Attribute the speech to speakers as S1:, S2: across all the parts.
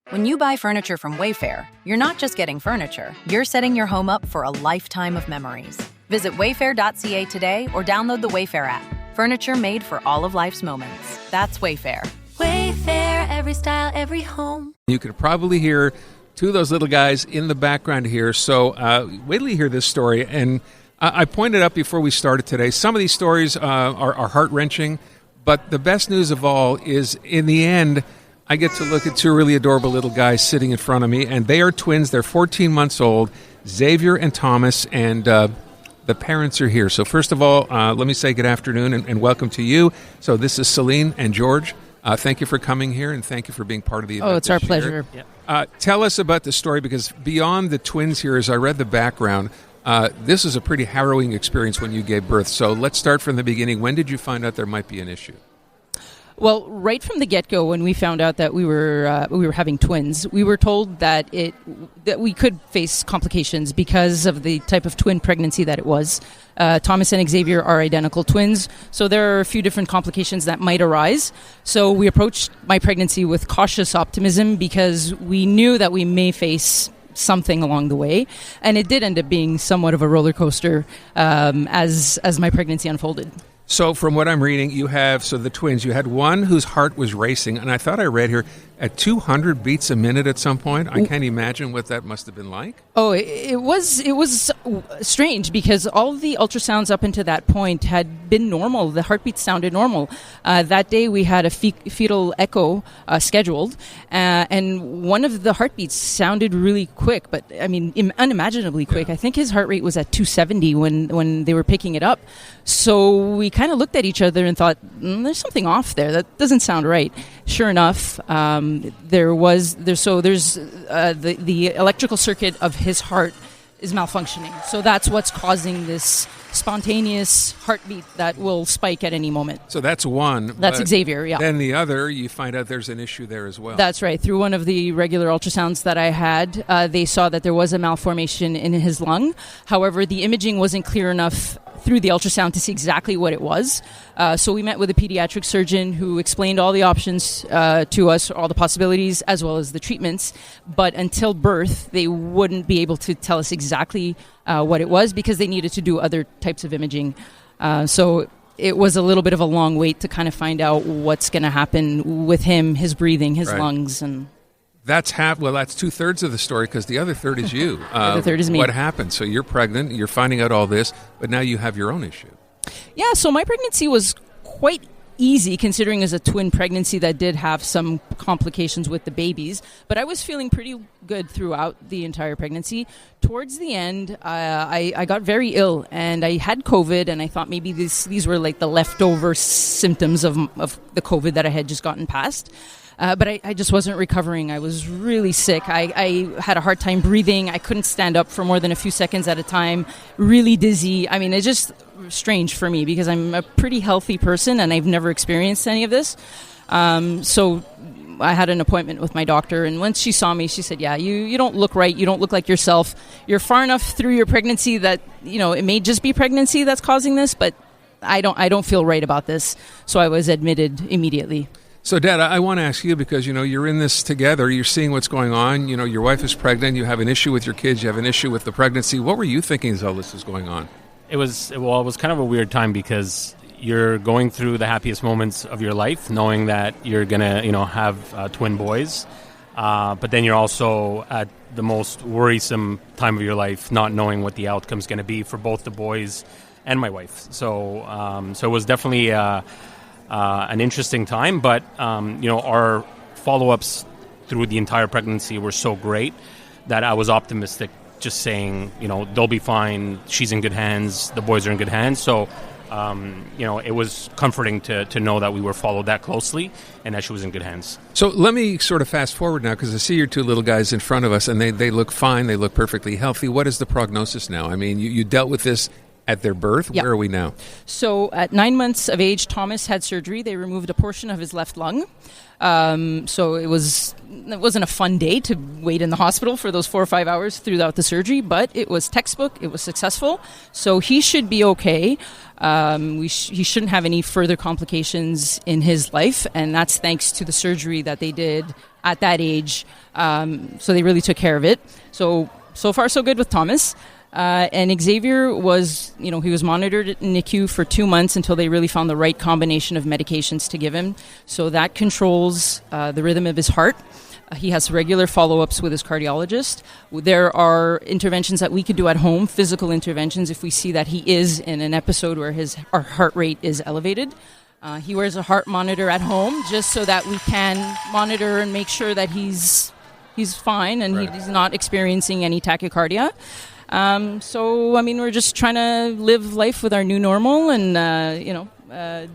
S1: When you buy furniture from Wayfair, you're not just getting furniture, you're setting your home up for a lifetime of memories. Visit wayfair.ca today or download the Wayfair app. Furniture made for all of life's moments. That's Wayfair.
S2: Wayfair, every style, every home.
S3: You could probably hear two of those little guys in the background here. So wait till you hear this story. And I pointed out before we started today, some of these stories are heart-wrenching, but the best news of all is in the end, I get to look at two really adorable little guys sitting in front of me, and they are twins. They're 14 months old, Xavier and Thomas, and the parents are here. So first of all, let me say good afternoon and welcome to you. So this is Celine and George. Thank you for coming here, and thank you for being part of the event.
S4: Oh, it's our pleasure.
S3: Tell us about the story, because beyond the twins here, as I read the background, this is a pretty harrowing experience when you gave birth. So let's start from the beginning. When did you find out there might be an issue?
S4: Well, right from the get-go, when we found out that we were having twins, we were told that we could face complications because of the type of twin pregnancy that it was. Thomas and Xavier are identical twins, so there are a few different complications that might arise. So we approached my pregnancy with cautious optimism because we knew that we may face something along the way, and it did end up being somewhat of a roller coaster as my pregnancy unfolded.
S3: So from what I'm reading, you have, the twins, you had one whose heart was racing, and I thought I read here at 200 beats a minute at some point. I can't imagine what that must have been like.
S4: Oh, it was strange because all the ultrasounds up until that point had been normal. The heartbeat sounded normal. That day we had a fetal echo scheduled, and one of the heartbeats sounded really quick, but I mean unimaginably quick. Yeah. I think his heart rate was at 270 when they were picking it up. So we kind of looked at each other and thought, there's something off there. That doesn't sound right. Sure enough, there's the electrical circuit of his heart is malfunctioning. So that's what's causing this spontaneous heartbeat that will spike at any moment.
S3: So that's one.
S4: That's Xavier, yeah.
S3: Then the other, you find out there's an issue there as well.
S4: That's right. Through one of the regular ultrasounds that I had, they saw that there was a malformation in his lung. However, the imaging wasn't clear enough through the ultrasound to see exactly what it was. So we met with a pediatric surgeon who explained all the options to us, all the possibilities, as well as the treatments. But until birth, they wouldn't be able to tell us exactly what it was because they needed to do other types of imaging. So it was a little bit of a long wait to kind of find out what's going to happen with him, his breathing, his lungs, and...
S3: That's that's 2/3 of the story, because the other third is you.
S4: The other third is me.
S3: What happened? So you're pregnant, you're finding out all this, but now you have your own issue.
S4: Yeah, so my pregnancy was quite easy, considering as a twin pregnancy that did have some complications with the babies, but I was feeling pretty good throughout the entire pregnancy. Towards the end, I got very ill, and I had COVID, and I thought maybe these were like the leftover symptoms of the COVID that I had just gotten past. But I just wasn't recovering. I was really sick. I had a hard time breathing. I couldn't stand up for more than a few seconds at a time. Really dizzy. I mean, it's just strange for me because I'm a pretty healthy person and I've never experienced any of this. So I had an appointment with my doctor, and once she saw me, she said, yeah, you don't look right. You don't look like yourself. You're far enough through your pregnancy that, it may just be pregnancy that's causing this, but I don't feel right about this. So I was admitted immediately.
S3: So, Dad, I want to ask you, because, you're in this together. You're seeing what's going on. Your wife is pregnant. You have an issue with your kids. You have an issue with the pregnancy. What were you thinking as all this is going on?
S5: It was kind of a weird time because you're going through the happiest moments of your life, knowing that you're going to, have twin boys. But then you're also at the most worrisome time of your life, not knowing what the outcome's going to be for both the boys and my wife. So it was definitely... an interesting time, but our follow-ups through the entire pregnancy were so great that I was optimistic, just saying, they'll be fine, she's in good hands, the boys are in good hands. So, it was comforting to know that we were followed that closely and that she was in good hands.
S3: So let me sort of fast forward now, because I see your two little guys in front of us, and they look fine, they look perfectly healthy. What is the prognosis now? I mean, you dealt with this at their birth. Yep. Where are we now?
S4: So at 9 months of age, Thomas had surgery. They removed a portion of his left lung. So it wasn't a fun day to wait in the hospital for those 4 or 5 hours throughout the surgery, but it was textbook. It was successful. So he should be okay. He shouldn't have any further complications in his life, and that's thanks to the surgery that they did at that age. So they really took care of it. So far, so good with Thomas. And Xavier was, he was monitored at NICU for 2 months until they really found the right combination of medications to give him. So that controls the rhythm of his heart. He has regular follow-ups with his cardiologist. There are interventions that we could do at home, physical interventions, if we see that he is in an episode where our heart rate is elevated. He wears a heart monitor at home just so that we can monitor and make sure that he's fine and he's not experiencing any tachycardia. We're just trying to live life with our new normal and,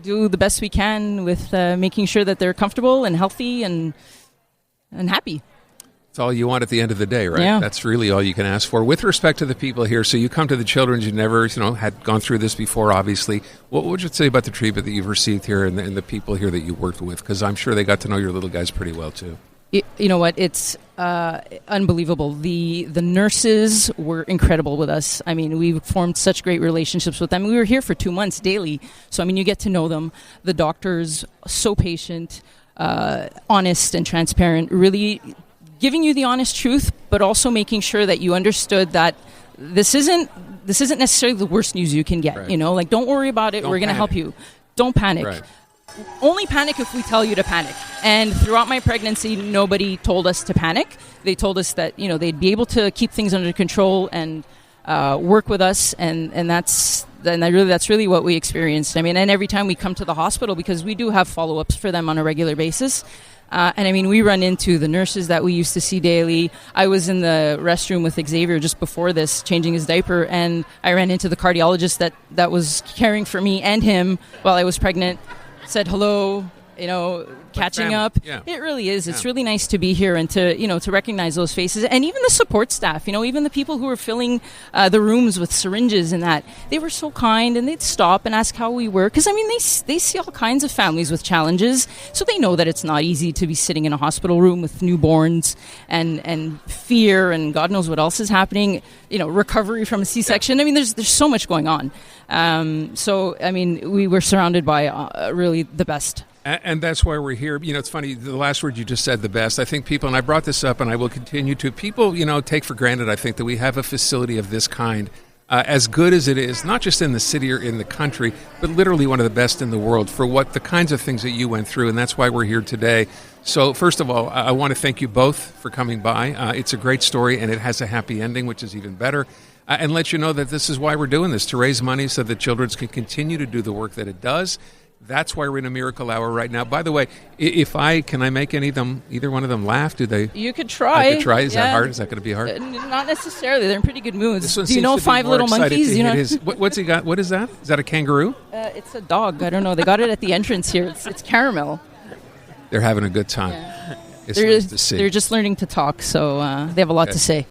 S4: do the best we can with making sure that they're comfortable and healthy and happy.
S3: It's all you want at the end of the day, right?
S4: Yeah.
S3: That's really all you can ask for. With respect to the people here, so you come to the Children's, you never, had gone through this before, obviously. What would you say about the treatment that you've received here and the people here that you worked with? Because I'm sure they got to know your little guys pretty well, too.
S4: You know what? It's unbelievable. The nurses were incredible with us. I mean, we formed such great relationships with them. We were here for 2 months daily. So, you get to know them. The doctors, so patient, honest and transparent, really giving you the honest truth, but also making sure that you understood that this isn't necessarily the worst news you can get.
S3: Right.
S4: Don't worry about it. We're going to help you. Don't panic.
S3: Right.
S4: Only panic if we tell you to panic. And throughout my pregnancy, nobody told us to panic. They told us that, they'd be able to keep things under control and work with us. And that's really what we experienced. And every time we come to the hospital, because we do have follow-ups for them on a regular basis. We run into the nurses that we used to see daily. I was in the restroom with Xavier just before this, changing his diaper, and I ran into the cardiologist that was caring for me and him while I was pregnant. Said hello, catching up.
S3: Yeah.
S4: It really is. It's really nice to be here and to recognize those faces. And even the support staff, even the people who were filling the rooms with syringes and that, they were so kind and they'd stop and ask how we were. Because, they see all kinds of families with challenges. So they know that it's not easy to be sitting in a hospital room with newborns and fear and God knows what else is happening. Recovery from a C-section. There's so much going on. We were surrounded by really the best.
S3: And that's why we're here. It's funny, the last word you just said, the best. I think people, and I brought this up and I will continue to, people, take for granted, I think, that we have a facility of this kind, as good as it is, not just in the city or in the country, but literally one of the best in the world for the kinds of things that you went through. And that's why we're here today. So first of all, I want to thank you both for coming by. It's a great story and it has a happy ending, which is even better. And let you know that this is why we're doing this, to raise money so that Children's can continue to do the work that it does. That's why we're in a miracle hour right now. By the way, can I make either one of them laugh? Do they?
S4: You could try.
S3: I could try. Is that hard? Is that going to be hard?
S4: Not necessarily. They're in pretty good moods.
S3: Do
S4: you know Five Little Monkeys?
S3: What's he got? What is that? Is that a kangaroo?
S4: It's a dog. I don't know. They got it at the entrance here. It's caramel.
S3: They're having a good time.
S4: Yeah.
S3: It's nice to see.
S4: They're just learning to talk, so they have a lot to say.